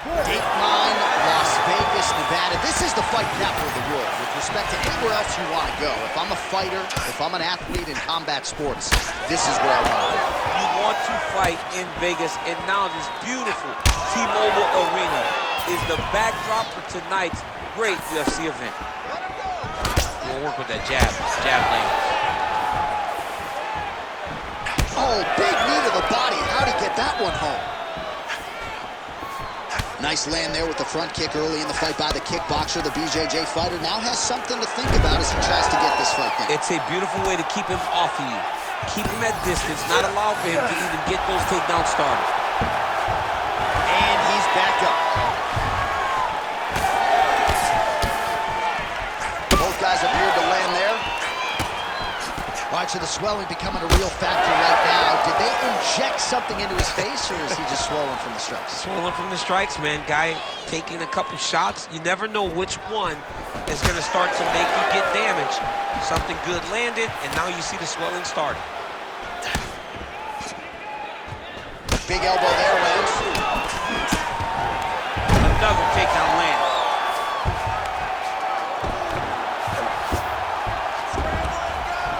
Dateline, Las Vegas, Nevada. This is the fight capital of the world with respect to anywhere else you want to go. If I'm a fighter, if I'm an athlete in combat sports, this is where I want to go. You want to fight in Vegas, and now this beautiful T-Mobile Arena is the backdrop for tonight's great UFC event. We'll work with that jab lane. Oh, big knee to the body. How'd he get that one home? Nice land there with the front kick early in the fight by the kickboxer. The BJJ fighter now has something to think about as he tries to get this fight down. It's a beautiful way to keep him off of you. Keep him at distance, not allow for him to even get those takedowns started. And he's back up. Both guys appeared to land there. All right, so the swelling becoming a real factor right now. Did they inject something into his face, or is he just swollen from the strikes? Swollen from the strikes, man. Guy taking a couple shots. You never know which one is going to start to make you get damaged. Something good landed, and now you see the swelling starting. Big elbow there, lands. Another takedown land.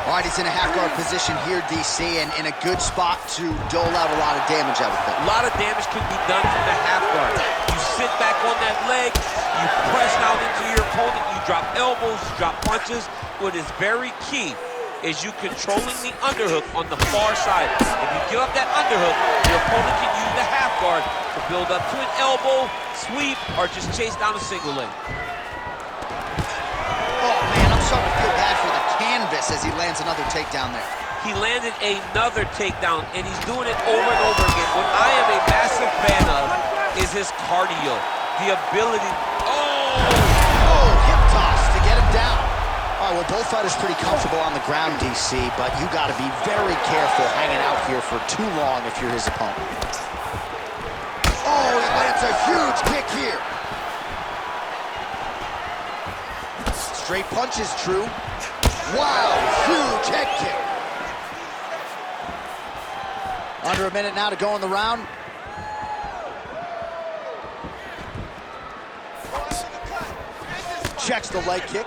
All right, he's in a half-guard position here, DC, and in a good spot to dole out a lot of damage, I would think. A lot of damage can be done from the half-guard. You sit back on that leg, you press down into your opponent, you drop elbows, you drop punches. What is very key is you controlling the underhook on the far side. If you give up that underhook, your opponent can use the half-guard to build up to an elbow, sweep, or just chase down a single leg. Oh, man, I'm starting to feel bad for the canvas as he lands another takedown there. He landed another takedown, and he's doing it over and over again. What I am a massive fan of is his cardio, the ability. Oh, hip toss to get him down. All right, well, both fighters pretty comfortable on the ground, DC, but you got to be very careful hanging out here for too long if you're his opponent. Oh, he lands a huge kick here. Straight punch is true. Wow, huge head kick. Under a minute now to go in the round. Checks the leg kick.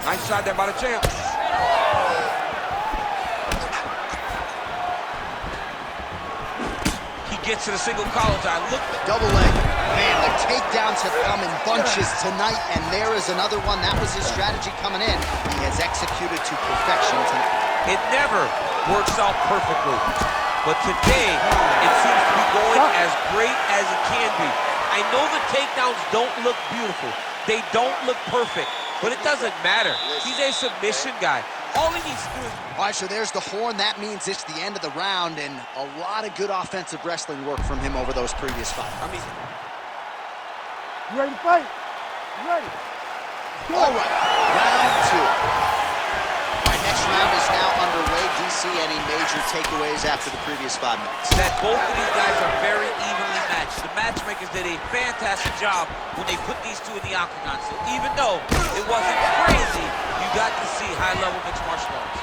Nice shot there by the champ. He gets to the single collar tie. Look. Double leg. Man, the takedowns have come in bunches tonight, and there is another one. That was his strategy coming in. He has executed to perfection tonight. It never works out perfectly, but today it seems to be going as great as it can be. I know the takedowns don't look beautiful. They don't look perfect, but it doesn't matter. He's a submission guy. All he needs to do is... All right, so there's the horn. That means it's the end of the round, and a lot of good offensive wrestling work from him over those previous fights. I mean... You ready to fight? You ready? All right, round two. All right, next round is now underway. DC, any major takeaways after the previous 5 minutes? That both of these guys are very evenly matched. The matchmakers did a fantastic job when they put these two in the octagon. So even though it wasn't crazy, you got to see high-level mixed martial arts.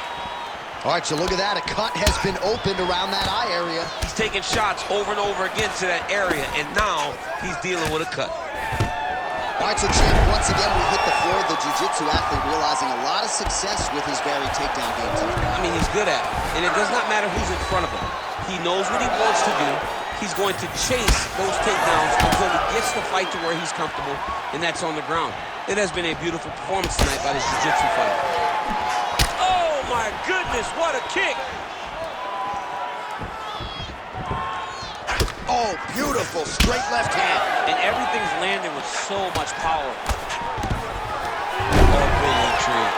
All right, so look at that. A cut has been opened around that eye area. He's taking shots over and over again to that area, and now he's dealing with a cut. All right, so champ, once again, we hit the floor. The jiu-jitsu athlete realizing a lot of success with his varied takedown game tonight. I mean, he's good at it, and it does not matter who's in front of him. He knows what he wants to do. He's going to chase those takedowns until he gets the fight to where he's comfortable, and that's on the ground. It has been a beautiful performance tonight by this jiu-jitsu fighter. Oh, my goodness, what a kick! Oh, beautiful, straight left hand. And everything's landing with so much power. Oh, good entry.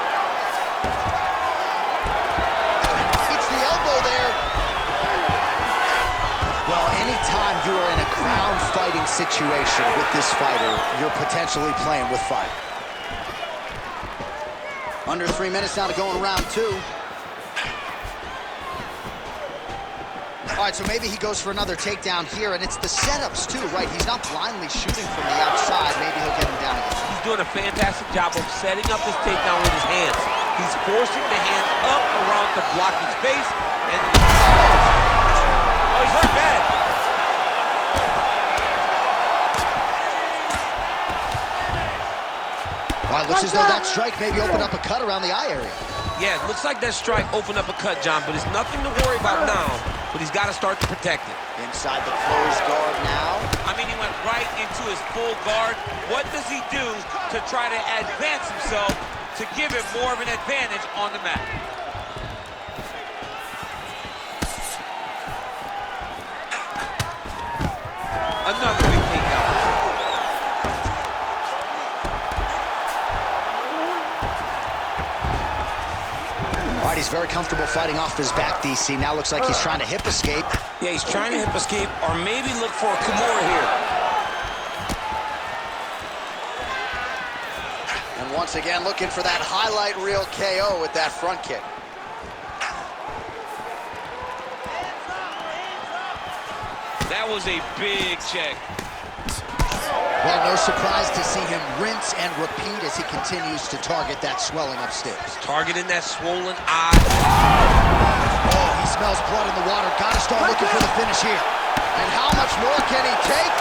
It's the elbow there. Well, anytime you are in a ground fighting situation with this fighter, you're potentially playing with fire. Under 3 minutes now to go in round two. All right, so maybe he goes for another takedown here, and it's the setups too, right? He's not blindly shooting from the outside. Maybe he'll get him down again. He's doing a fantastic job of setting up his takedown with his hands. He's forcing the hands up around to block his face, and oh, he's hurt. Looks as though that strike maybe opened up a cut around the eye area. Yeah, it looks like that strike opened up a cut, John, but it's nothing to worry about now, but he's got to start to protect it. Inside the closed guard now. I mean, he went right into his full guard. What does he do to try to advance himself to give him more of an advantage on the mat? Another big takedown. All right, he's very comfortable fighting off his back, DC. Now looks like he's trying to hip escape. Yeah, he's trying to hip escape or maybe look for a Kimura here. And once again, looking for that highlight reel KO with that front kick. That was a big check. Well, no surprise to see him rinse and repeat as he continues to target that swelling upstairs. Targeting that swollen eye. Oh, he smells blood in the water. Gotta start looking for the finish here. And how much more can he take?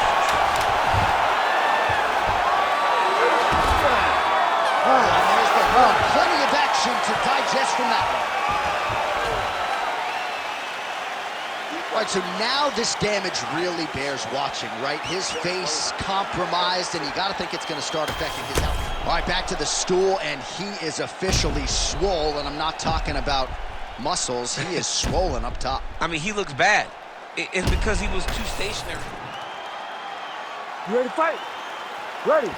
And there's the one. Plenty of action to digest from that one. All right, so now this damage really bears watching, right? His face compromised, and you got to think it's going to start affecting his health. All right, back to the stool, and he is officially swole, and I'm not talking about muscles. He is swollen up top. I mean, he looks bad. It's because he was too stationary. You ready to fight? Ready.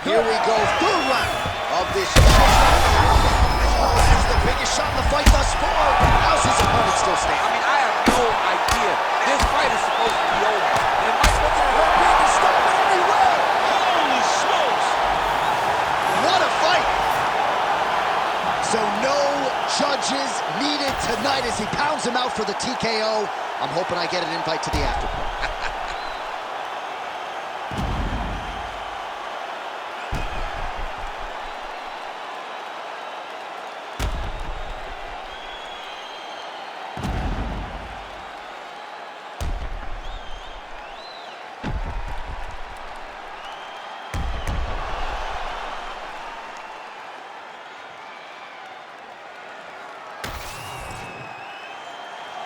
Here we go, third round of this. Oh, that's the biggest shot in the fight thus far. How's his opponent still standing? I mean, I have no idea. This fight is supposed to be over. And it might look like Big and stop it anyway. holy smokes! What a fight. So no judges needed tonight as he pounds him out for the TKO. I'm hoping I get an invite to the after party.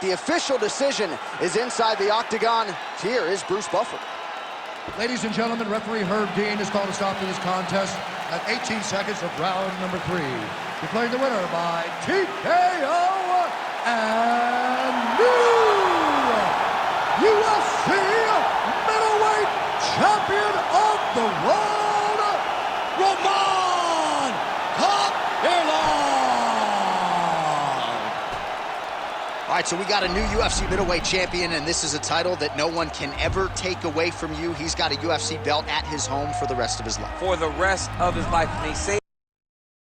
The official decision is inside the octagon. Here is Bruce Buffer. Ladies and gentlemen, referee Herb Dean has called a stop to this contest at 18 seconds of round number 3. Declaring the winner by TKO and new UFC middleweight champion of the world, Roman Kopylov. All right, so we got a new UFC middleweight champion, and this is a title that no one can ever take away from you. He's got a UFC belt at his home for the rest of his life. For the rest of his life. And they say